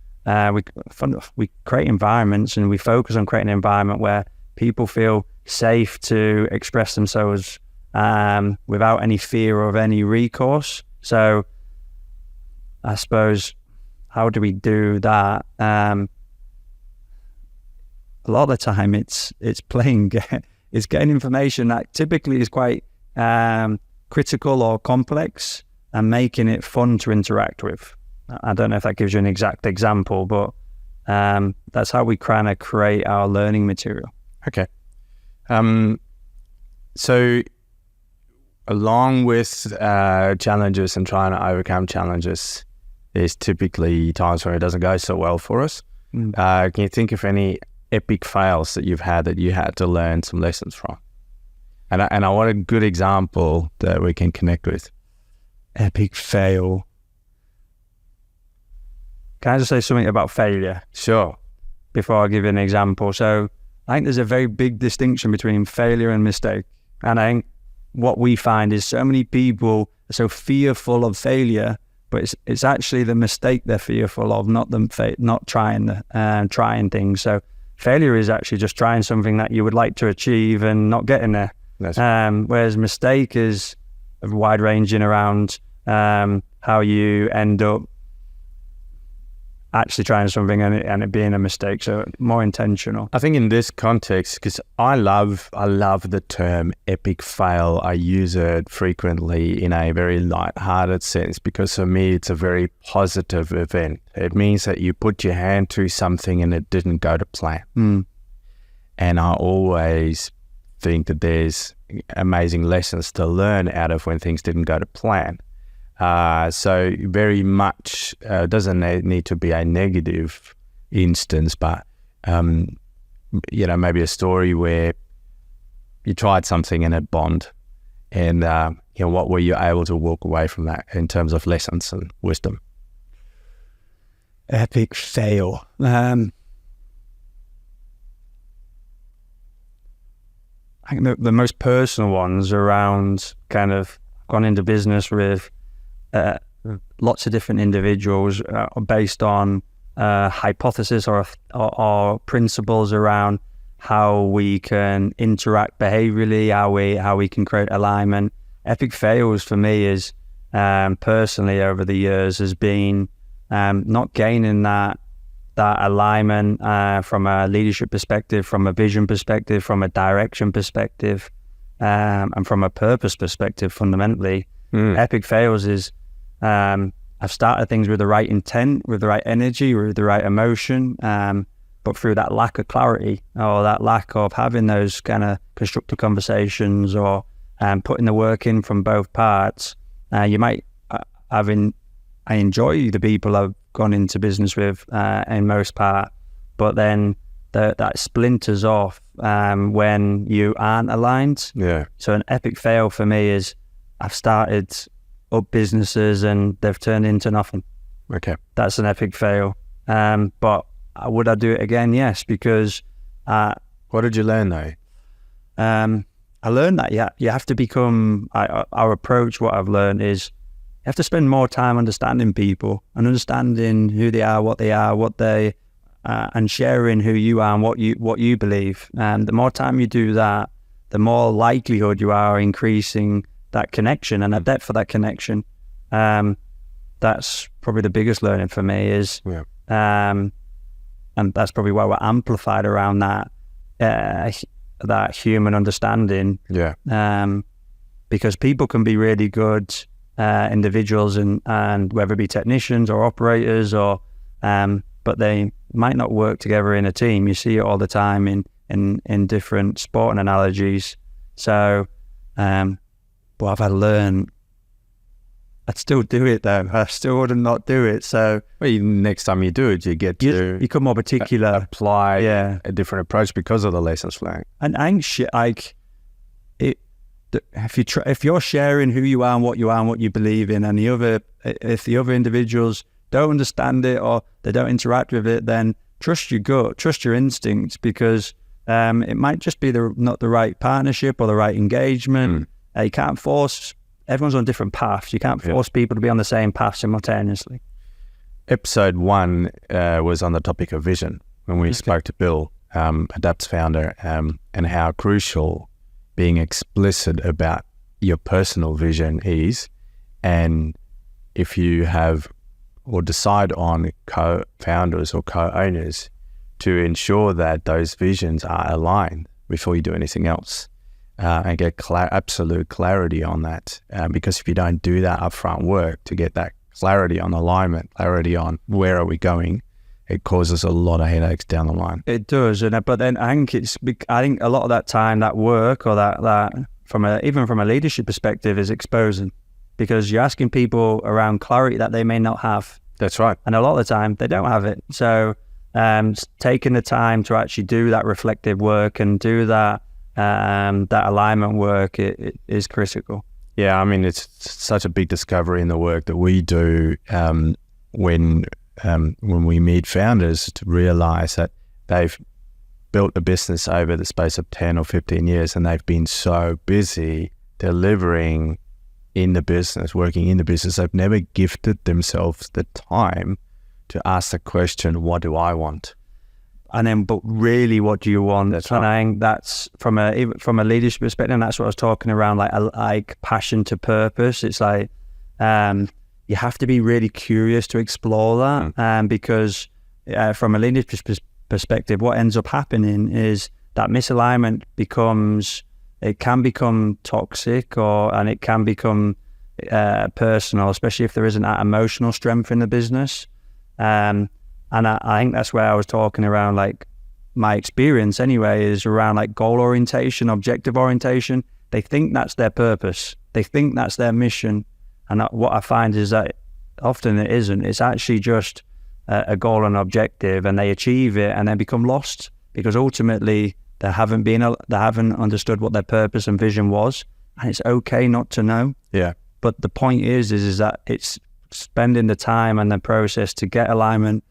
we create environments, and we focus on creating an environment where people feel safe to express themselves without any fear of any recourse. So I suppose, how do we do that? A lot of the time it's playing, it's getting information that typically is quite critical or complex, and making it fun to interact with. I don't know if that gives you an exact example, but that's how we kind of create our learning material. Okay. So along with challenges and trying to overcome challenges, there's typically times where it doesn't go so well for us. Can you think of any epic fails that you've had that you had to learn some lessons from? And I want a good example that we can connect with. Epic fail. Can I just say something about failure? Sure. Before I give you an example. So I think there's a very big distinction between failure and mistake. And I think what we find is so many people are so fearful of failure, but it's actually the mistake they're fearful of, not trying things. So failure is actually just trying something that you would like to achieve and not getting there. Whereas mistake is wide ranging around how you end up actually trying something and it being a mistake. So more intentional. I think in this context, because I love the term epic fail. I use it frequently in a very light-hearted sense because for me it's a very positive event. It means that you put your hand to something and it didn't go to plan. And I always think that there's amazing lessons to learn out of when things didn't go to plan. So very much doesn't need to be a negative instance, but maybe a story where you tried something and it bombed, and what were you able to walk away from that in terms of lessons and wisdom? Epic fail. I think the most personal ones around kind of gone into business with lots of different individuals based on hypothesis or principles around how we can interact behaviorally, how we can create alignment. Epic fails for me is personally over the years has been not gaining that alignment from a leadership perspective, from a vision perspective, from a direction perspective, and from a purpose perspective fundamentally. Epic fails is I've started things with the right intent, with the right energy, with the right emotion, but through that lack of clarity or that lack of having those kind of constructive conversations or putting the work in from both parts, you might I enjoy the people I've gone into business with in most part, but then that splinters off when you aren't aligned. Yeah. So an epic fail for me is I've started up businesses and they've turned into nothing. Okay. That's an epic fail. But would I do it again? Yes, because... what did you learn though? I learned that you have to become... our approach, what I've learned is you have to spend more time understanding people and understanding who they are, and sharing who you are and what you believe. And the more time you do that, the more likelihood you are increasing that connection and the depth of that connection. That's probably the biggest learning for me is, and that's probably why we're amplified around that human understanding. Yeah. Because people can be really good individuals and whether it be technicians or operators but they might not work together in a team. You see it all the time in different sporting analogies. So, but I've had to learn. I'd still do it though. I still wouldn't not do it. So, Next time you do it, you get to become more particular, apply a different approach because of the lessons learned. And anxious, like if you're sharing who you are and what you believe in, and if the other individuals don't understand it or they don't interact with it, then trust your gut, trust your instincts, because it might just be not the right partnership or the right engagement. You can't force. Everyone's on different paths. You can't force people to be on the same path simultaneously. Episode 1 was on the topic of vision when we spoke to Bill, Adapt's founder, and how crucial being explicit about your personal vision is. And if you have or decide on co-founders or co-owners, to ensure that those visions are aligned before you do anything else, and get absolute clarity on that. Because if you don't do that upfront work to get that clarity on alignment, clarity on where are we going, it causes a lot of headaches down the line. It does, but then I think a lot of that time, that work, or that even from a leadership perspective, is exposing, because you're asking people around clarity that they may not have. That's right. And a lot of the time they don't have it. So taking the time to actually do that reflective work and do that alignment work, it is critical. Yeah, I mean, it's such a big discovery in the work that we do when we meet founders, to realize that they've built a business over the space of 10 or 15 years and they've been so busy delivering in the business, working in the business, they've never gifted themselves the time to ask the question, what do I want? And then, but really, what do you want? That's and right. I think that's from a leadership perspective, and that's what I was talking around, like passion to purpose. It's like, you have to be really curious to explore that. Because from a leadership perspective, what ends up happening is that misalignment can become toxic, and it can become personal, especially if there isn't that emotional strength in the business. And I think that's where I was talking around, like, my experience anyway is around like goal orientation, objective orientation. They think that's their purpose. They think that's their mission. And what I find is that often it isn't. It's actually just a goal and objective, and they achieve it and then become lost because ultimately they haven't understood what their purpose and vision was. And it's okay not to know. Yeah. But the point is that it's spending the time and the process to get alignment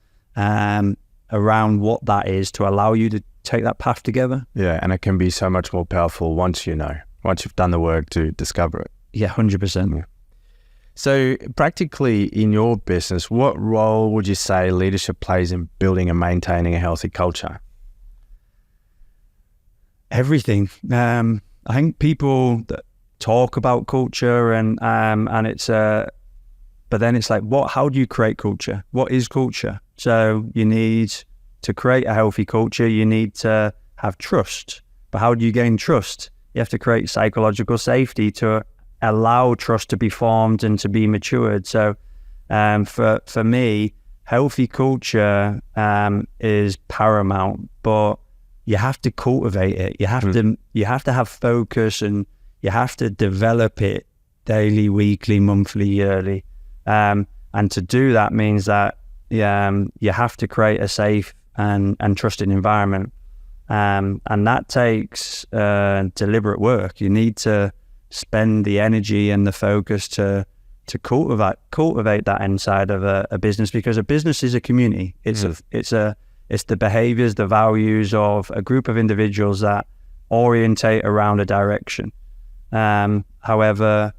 around what that is to allow you to take that path together. Yeah, and it can be so much more powerful once you've done the work to discover it. Yeah, 100%. Yeah. So practically in your business, what role would you say leadership plays in building and maintaining a healthy culture? Everything. I think people that talk about culture and it's but then it's like, how do you create culture? What is culture? So you need to create a healthy culture. You need to have trust. But how do you gain trust? You have to create psychological safety to allow trust to be formed and to be matured. So for me, healthy culture is paramount, but you have to cultivate it. You have to have focus, and you have to develop it daily, weekly, monthly, yearly. And to do that means that you have to create a safe and trusting environment. And that takes deliberate work. You need to spend the energy and the focus to cultivate that inside of a business, because a business is a community. It's the behaviors, the values of a group of individuals that orientate around a direction. However,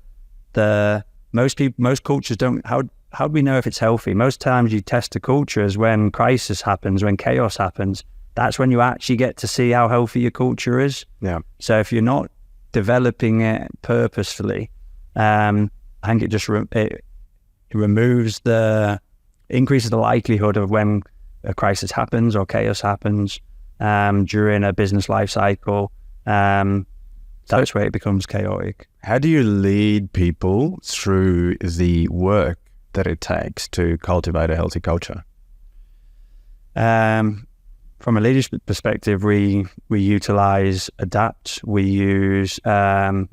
most cultures don't. How do we know if it's healthy? Most times you test a culture is when crisis happens, when chaos happens. That's when you actually get to see how healthy your culture is. Yeah. So if you're not developing it purposefully, I think it just increases the likelihood of when a crisis happens or chaos happens during a business life cycle. That's where it becomes chaotic. How do you lead people through the work that it takes to cultivate a healthy culture? From a leadership perspective, we utilize ADAPT. We use a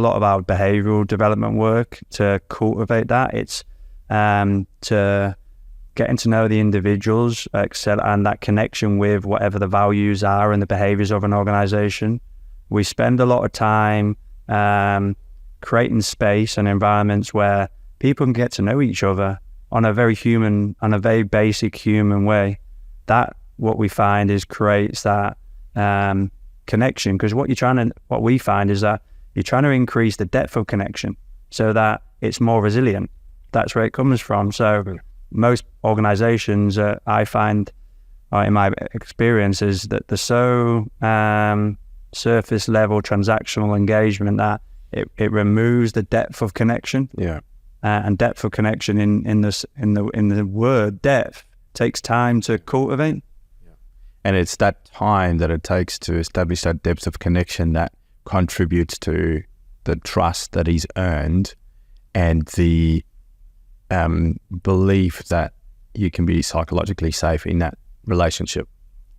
lot of our behavioral development work to cultivate that. It's to getting to know the individuals, and that connection with whatever the values are and the behaviors of an organization. We spend a lot of time creating space and environments where people can get to know each other on a very basic human way. That, what we find, is creates that connection, because what we find is that you're trying to increase the depth of connection so that it's more resilient. That's where it comes from. So most organizations, I find, in my experience, is that they're so surface level transactional engagement that it removes the depth of connection. Yeah. And depth of connection in the word depth takes time to cultivate. And it's that time that it takes to establish that depth of connection that contributes to the trust that is earned and the belief that you can be psychologically safe in that relationship.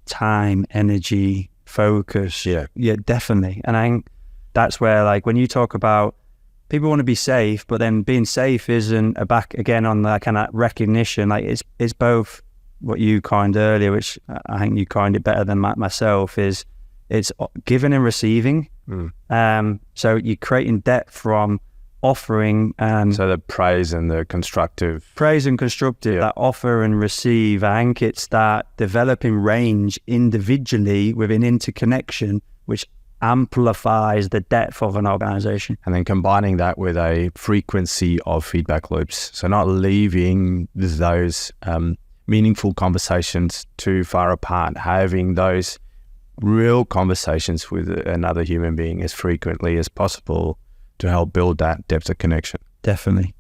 Time, energy, focus. Yeah, definitely. And I think that's where, like, when you talk about people want to be safe, but then being safe isn't back again on the kind of recognition. Like it's both what you coined earlier, which I think you coined it better than myself, is it's giving and receiving. So you're creating depth from offering, and so the praise and constructive, that offer and receive. I think it's that developing range individually within interconnection, which amplifies the depth of an organization. And then combining that with a frequency of feedback loops. So not leaving those meaningful conversations too far apart, having those real conversations with another human being as frequently as possible to help build that depth of connection. Definitely.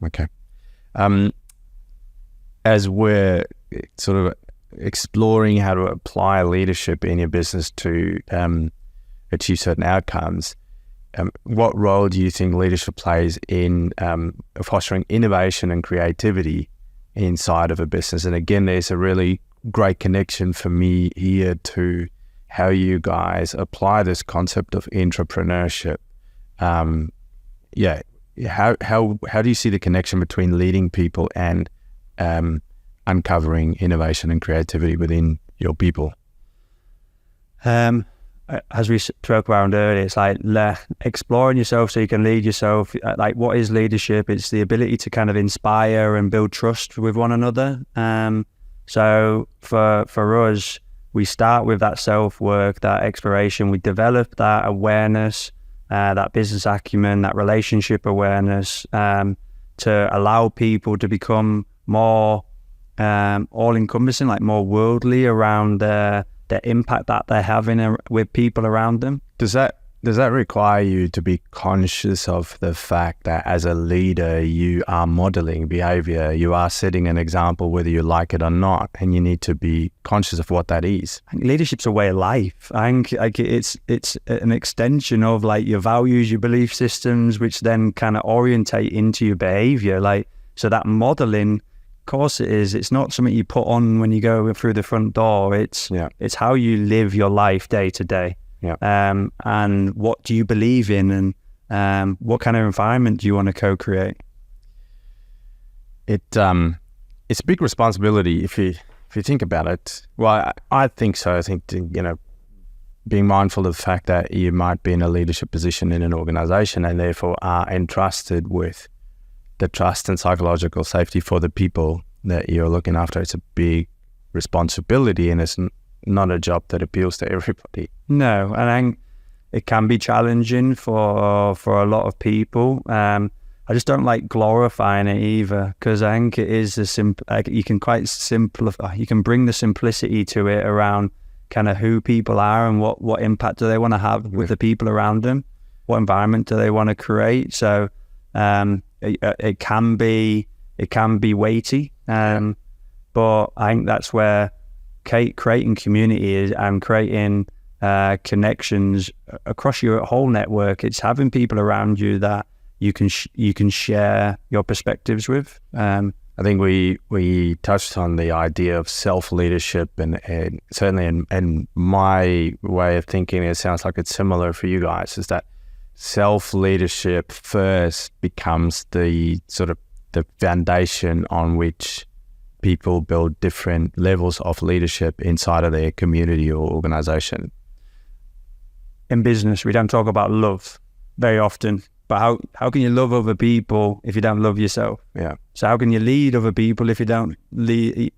Okay. As we're sort of exploring how to apply leadership in your business to achieve certain outcomes, what role do you think leadership plays in fostering innovation and creativity inside of a business? And again, there's a really great connection for me here to how you guys apply this concept of entrepreneurship. How do you see the connection between leading people and uncovering innovation and creativity within your people? As we spoke around earlier, it's like exploring yourself so you can lead yourself. Like, what is leadership? It's the ability to kind of inspire and build trust with one another. So for us, we start with that self-work, that exploration. We develop that awareness, that business acumen, that relationship awareness, to allow people to become more all-encompassing, like more worldly around the impact that they're having with people around them. Does that require you to be conscious of the fact that as a leader you are modeling behavior, you are setting an example whether you like it or not, and you need to be conscious of what that is? I think leadership's a way of life. I think like it's an extension of like your values, your belief systems, which then kind of orientate into your behavior. Like, so that modeling, of course it is. It's not something you put on when you go through the front door. It's how you live your life day to day. Yeah. And what do you believe in, and what kind of environment do you want to co-create? It's a big responsibility if you think about it. Well, I think so. I think being mindful of the fact that you might be in a leadership position in an organization and therefore are entrusted with the trust and psychological safety for the people that you're looking after. It's a big responsibility, and it's not a job that appeals to everybody. No, and I think it can be challenging for a lot of people. I just don't like glorifying it either, because I think it is you can quite simplify. You can bring the simplicity to it around kind of who people are and what impact do they want to have with the people around them, what environment do they want to create. So it can be weighty, but I think that's where creating community is, and creating connections across your whole network. It's having people around you that you can share your perspectives with. I think we touched on the idea of self-leadership, and certainly in my way of thinking, it sounds like it's similar for you guys, is that self-leadership first becomes the sort of the foundation on which people build different levels of leadership inside of their community or organization. In business, we don't talk about love very often, but how can you love other people if you don't love yourself? Yeah. So how can you lead other people if you don't lead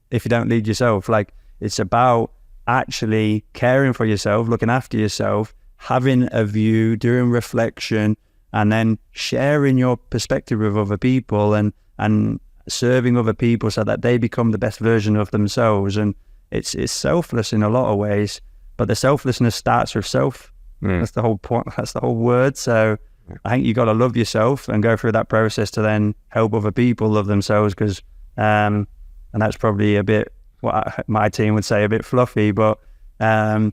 yourself? Like, it's about actually caring for yourself, looking after yourself, having a view, doing reflection, and then sharing your perspective with other people, and serving other people so that they become the best version of themselves. And it's selfless in a lot of ways, but the selflessness starts with self. That's the whole point. That's the whole word. So I think you got to love yourself and go through that process to then help other people love themselves. Because and that's probably a bit what my team would say, a bit fluffy, but I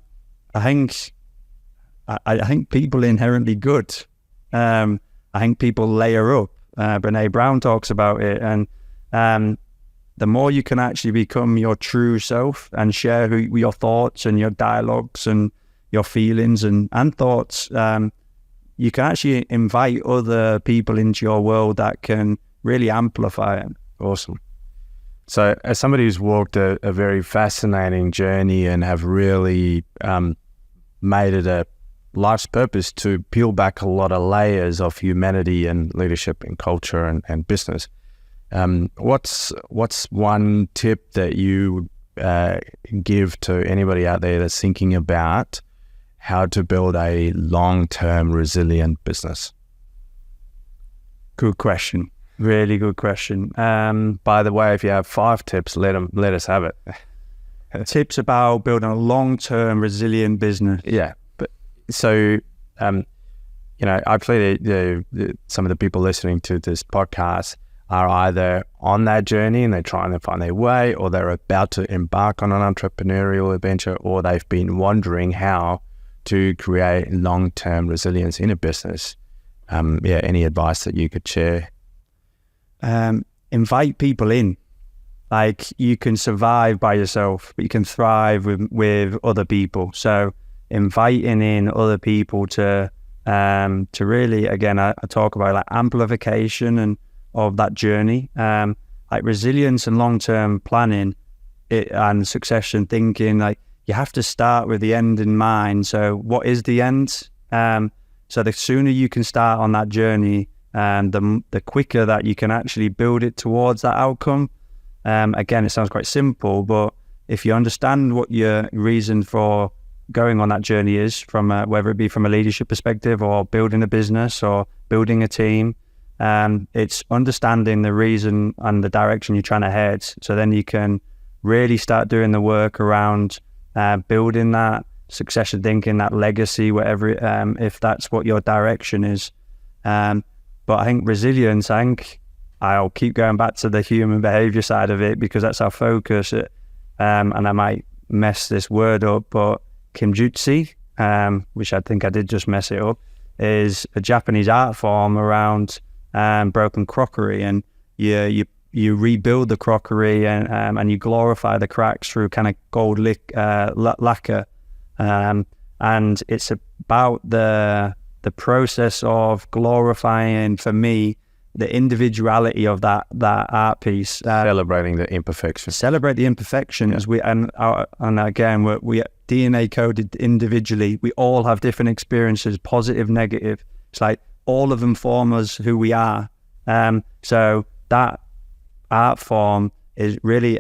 think people are inherently good. I think people layer up. Brene Brown talks about it, and the more you can actually become your true self and share your thoughts and your dialogues and your feelings and thoughts, you can actually invite other people into your world that can really amplify it. Awesome. So as somebody who's walked a very fascinating journey and have really made it a life's purpose to peel back a lot of layers of humanity and leadership and culture and business, what's one tip that you give to anybody out there that's thinking about how to build a long-term resilient business? Good question. Really good question. By the way, if you have 5 tips, let us have it. Tips about building a long-term resilient business. Yeah. But so, hopefully some of the people listening to this podcast are either on that journey and they're trying to find their way, or they're about to embark on an entrepreneurial adventure, or they've been wondering how to create long-term resilience in a business. Any advice that you could share? Invite people in. Like, you can survive by yourself, but you can thrive with other people. So inviting in other people to really, again, I talk about like amplification and of that journey, like resilience and long-term planning and succession thinking. Like, you have to start with the end in mind. So what is the end? So the sooner you can start on that journey, the quicker that you can actually build it towards that outcome. Again, it sounds quite simple, but if you understand what your reason for going on that journey is, from whether it be from a leadership perspective or building a business or building a team, it's understanding the reason and the direction you're trying to head. So then you can really start doing the work around building that succession thinking, that legacy, whatever, if that's what your direction is. But I think resilience, I'll keep going back to the human behavior side of it, because that's our focus. And I might mess this word up, but Kimjutsu, which I think I did just mess it up, is a Japanese art form around broken crockery, and you rebuild the crockery and you glorify the cracks through kind of gold lacquer, and it's about the process of glorifying, for me, the individuality of that art piece, celebrating the imperfections. Celebrate the imperfections. Yeah. And again, we DNA coded individually. We all have different experiences, positive, negative. It's like all of them form us who we are. So that art form is really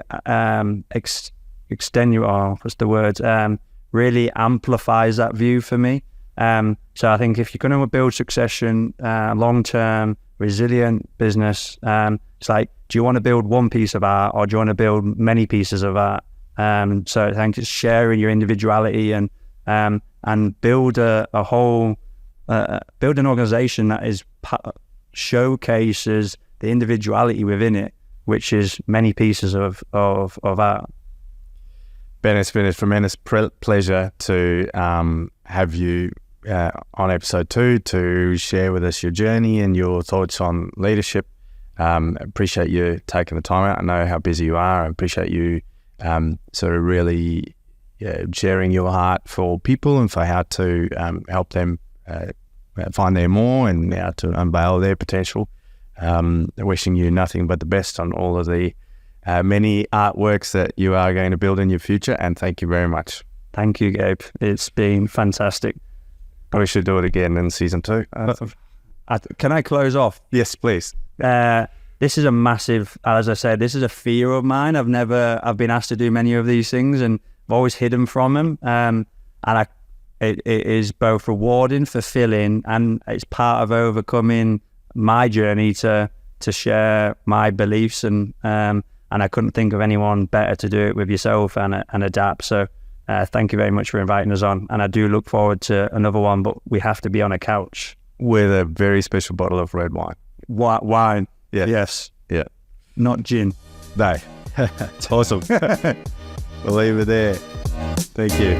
really amplifies that view for me. So I think if you're going to build succession, long-term, resilient business, it's like, do you want to build one piece of art, or do you want to build many pieces of art? So I think it's sharing your individuality and build a whole, build an organization that showcases the individuality within it, which is many pieces of art. Ben, it's been a tremendous pleasure to have you on episode 2 to share with us your journey and your thoughts on leadership. Appreciate you taking the time out. I know how busy you are. I appreciate you sort of really sharing your heart for people and for how to help them find their more and how to unveil their potential. Wishing you nothing but the best on all of the many artworks that you are going to build in your future, and thank you very much. Thank you, Gabe. It's been fantastic. We should do it again in season 2. Can I close off? Yes, please. This is a massive, as I said, this is a fear of mine. I've been asked to do many of these things, and I've always hidden from them. And it is both rewarding, fulfilling, and it's part of overcoming my journey to share my beliefs, and I couldn't think of anyone better to do it with yourself and adapt. So thank you very much for inviting us on, and I do look forward to another one, but we have to be on a couch with a very special bottle of red wine. Wine. Yeah. Yes. Yeah. Not gin. No. It's awesome. We'll leave it there. Thank you.